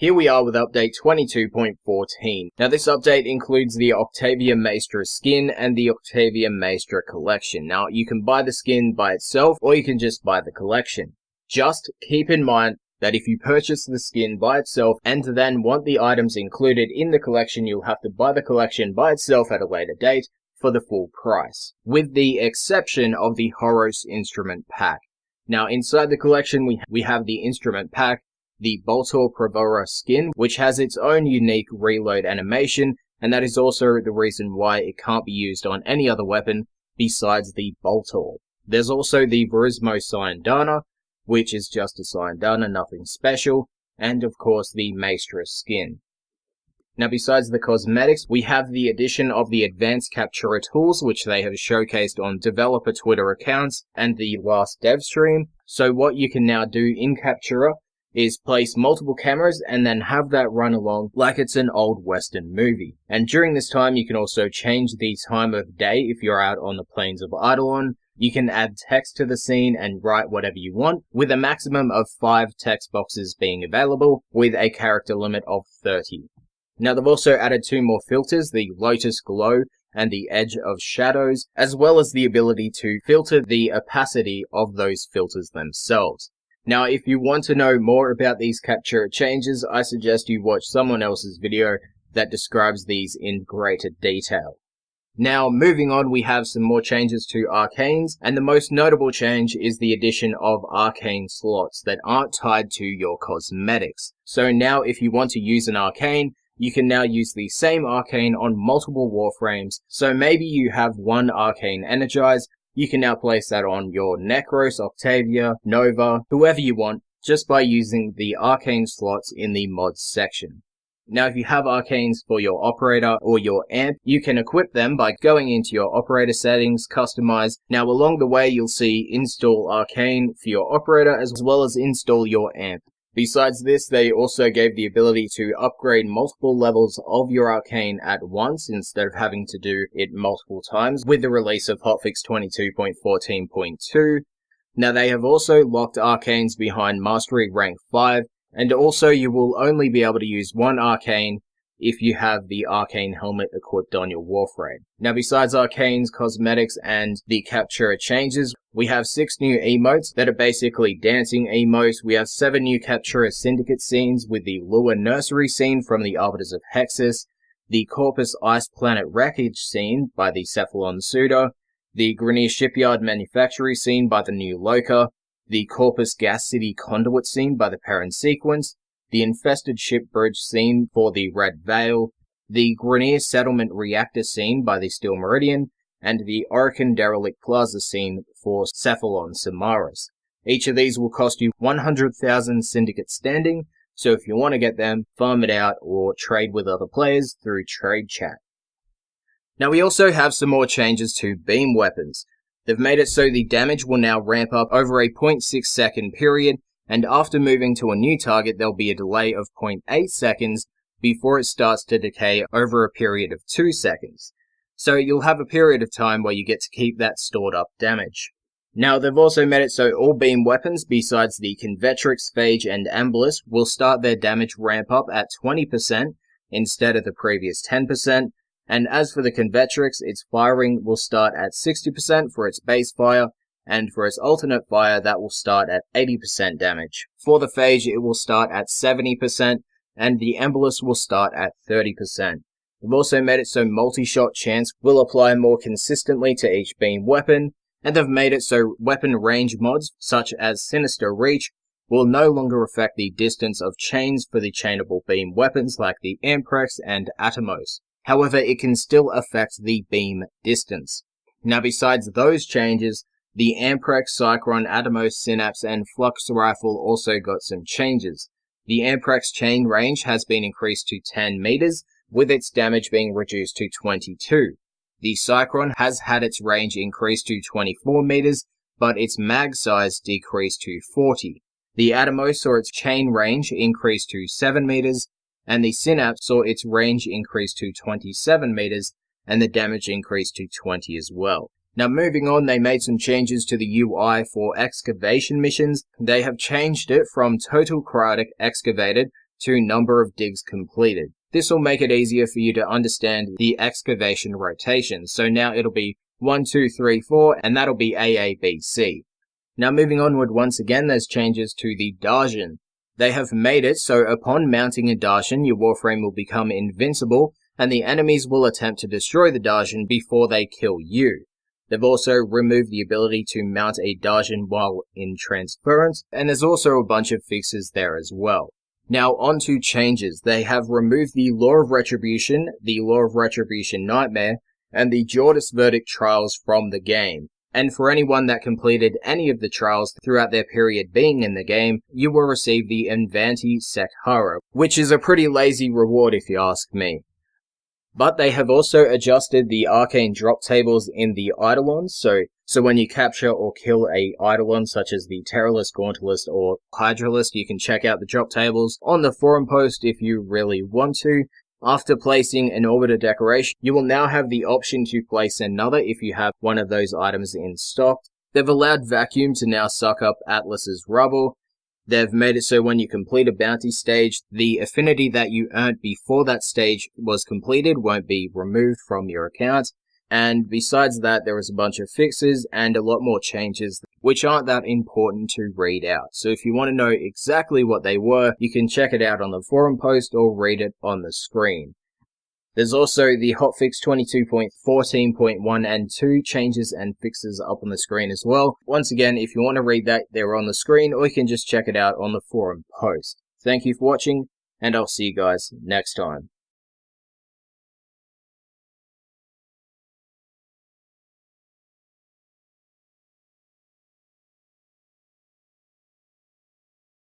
Here we are with update 22.14. Now this update includes the Octavia Maestra skin and the Octavia Maestra collection. Now you can buy the skin by itself or you can just buy the collection. Just keep in mind that if you purchase the skin by itself and then want the items included in the collection, you'll have to buy the collection by itself at a later date for the full price, with the exception of the Horos instrument pack. Now inside the collection we have the instrument pack, the Boltor Provora skin, which has its own unique reload animation, and that is also the reason why it can't be used on any other weapon besides the Boltor. There's also the Verismo Syandana, which is just a Syandana, nothing special, and of course the Maestra skin. Now besides the cosmetics, we have the addition of the advanced Captura tools, which they have showcased on developer Twitter accounts and the last dev stream. So what you can now do in Captura is place multiple cameras and then have that run along like it's an old western movie. And during this time you can also change the time of day if you're out on the plains of Eidolon. You can add text to the scene and write whatever you want, with a maximum of 5 text boxes being available, with a character limit of 30. Now they've also added 2 more filters, the Lotus Glow and the Edge of Shadows, as well as the ability to filter the opacity of those filters themselves. Now, if you want to know more about these Captura changes, I suggest you watch someone else's video that describes these in greater detail. Now, moving on, we have some more changes to Arcanes, and the most notable change is the addition of Arcane Slots that aren't tied to your cosmetics. So now, if you want to use an Arcane, you can now use the same Arcane on multiple Warframes. So maybe you have one Arcane energized, you can now place that on your Necros, Octavia, Nova, whoever you want, just by using the Arcane slots in the mods section. Now if you have Arcanes for your operator or your amp, you can equip them by going into your operator settings, customize. Now along the way you'll see install Arcane for your operator as well as install your amp. Besides this, they also gave the ability to upgrade multiple levels of your Arcane at once instead of having to do it multiple times with the release of Hotfix 22.14.2. Now they have also locked Arcanes behind Mastery rank 5, and also you will only be able to use one Arcane if you have the Arcane helmet equipped on your Warframe. Now besides Arcane's cosmetics and the Captura changes, we have 6 new emotes that are basically dancing emotes. We have 7 new Captura Syndicate scenes with the Lua Nursery scene from the Arbiters of Hexus, the Corpus Ice Planet Wreckage scene by the Cephalon Suda, the Grenier Shipyard Manufactory scene by the new Loka, the Corpus Gas City Conduit scene by the Perrin Sequence, the Infested Ship Bridge scene for the Red Veil, the Grenier Settlement Reactor scene by the Steel Meridian, and the Orican Derelict Plaza scene for Cephalon Samaras. Each of these will cost you 100,000 Syndicate standing, so if you want to get them, farm it out or trade with other players through Trade Chat. Now we also have some more changes to beam weapons. They've made it so the damage will now ramp up over a 0.6 second period, and after moving to a new target there'll be a delay of 0.8 seconds before it starts to decay over a period of 2 seconds. So you'll have a period of time where you get to keep that stored up damage. Now they've also made it so all beam weapons besides the Convetrix, Phage and Ambulis will start their damage ramp up at 20% instead of the previous 10%, and as for the Convetrix, its firing will start at 60% for its base fire, and for its alternate fire that will start at 80% damage. For the Phage it will start at 70%, and the Ambulis will start at 30%. They've also made it so multi-shot chance will apply more consistently to each beam weapon, and they've made it so weapon range mods, such as Sinister Reach, will no longer affect the distance of chains for the chainable beam weapons like the Amprex and Atomos. However, it can still affect the beam distance. Now besides those changes, the Amprex, Cycron, Atomos, Synapse and Flux Rifle also got some changes. The Amprex chain range has been increased to 10 meters, with its damage being reduced to 22. The Cycron has had its range increased to 24 meters, but its mag size decreased to 40. The Atomos saw its chain range increased to 7 meters, and the Synapse saw its range increase to 27 meters, and the damage increased to 20 as well. Now moving on, they made some changes to the UI for Excavation Missions. They have changed it from Total Cryotic Excavated to number of digs completed. This will make it easier for you to understand the excavation rotation. So now it'll be 1, 2, 3, 4, and that'll be A, A, B, C. Now moving onward, once again, there's changes to the Darshan. They have made it so upon mounting a Darshan, your Warframe will become invincible, and the enemies will attempt to destroy the Darshan before they kill you. They've also removed the ability to mount a Darshan while in transference, and there's also a bunch of fixes there as well. Now on to changes. They have removed the Law of Retribution, the Law of Retribution Nightmare, and the Jordis Verdict trials from the game. And for anyone that completed any of the trials throughout their period being in the game, you will receive the Invanti Sekhara, which is a pretty lazy reward if you ask me. But they have also adjusted the arcane drop tables in the Eidolons, so when you capture or kill a Eidolon such as the Terrorlist, Gauntlist, or Hydralist, you can check out the drop tables on the forum post if you really want to. After placing an Orbiter decoration, you will now have the option to place another if you have one of those items in stock. They've allowed Vacuum to now suck up Atlas's rubble. They've made it so when you complete a bounty stage, the affinity that you earned before that stage was completed won't be removed from your account. And besides that, there is a bunch of fixes and a lot more changes which aren't that important to read out. So if you want to know exactly what they were, you can check it out on the forum post or read it on the screen. There's also the Hotfix 22.14.1 and 2 changes and fixes up on the screen as well. Once again, if you want to read that, they're on the screen, or you can just check it out on the forum post. Thank you for watching, and I'll see you guys next time.